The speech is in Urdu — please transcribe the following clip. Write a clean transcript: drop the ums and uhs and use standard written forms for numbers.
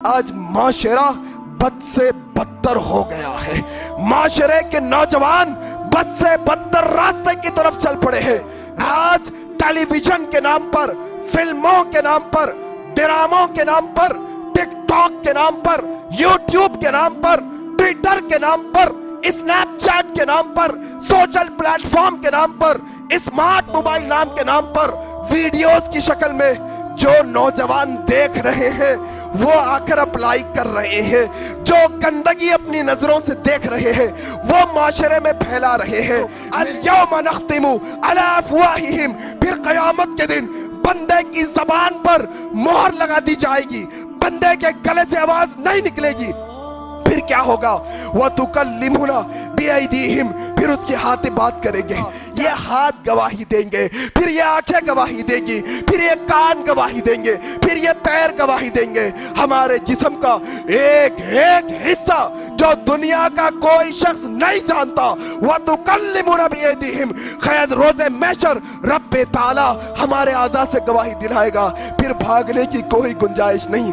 آج معاشرہ بد سے بدتر ہو گیا ہے. معاشرے کے نوجوان بد سے بدتر راستے کی طرف چل پڑے ہیں. آج ٹیلی ویژن کے نام پر، فلموں کے نام پر، ڈراموں کے نام پر، ٹک ٹاک کے نام پر، یوٹیوب کے نام پر، ٹویٹر کے نام پر، اسنیپ چیٹ کے نام پر، سوشل پلیٹ فارم کے نام پر، اسمارٹ موبائل نام کے نام پر ویڈیوز کی شکل میں جو نوجوان دیکھ رہے ہیں وہ آ کر اپلائی کر رہے ہیں. جو گندگی اپنی نظروں سے دیکھ رہے ہیں وہ معاشرے میں پھیلا رہے ہیں. الیوم نختم علی افواہہم، پھر قیامت کے دن بندے کی زبان پر مہر لگا دی جائے گی، بندے کے گلے سے آواز نہیں نکلے گی. پھر کیا ہوگا؟ وَتُكَلِّمُنَا بِأَيْدِيهِمْ، پھر اس کے ہاتھ بات کریں گے. یہ ہاتھ گواہی دیں گے، پھر یہ آنکھیں گواہی دیں گی، پھر یہ کان گواہی دیں گے، پھر یہ پیر گواہی دیں گے. ہمارے جسم کا ایک ایک حصہ جو دنیا کا کوئی شخص نہیں جانتا، وَتُكَلِّمُنَا بِأَيْدِيهِمْ، قید روز محشر رب تعالی ہمارے اعضاء سے گواہی دلائے گا. پھر بھاگنے کی کوئی گنجائش نہیں.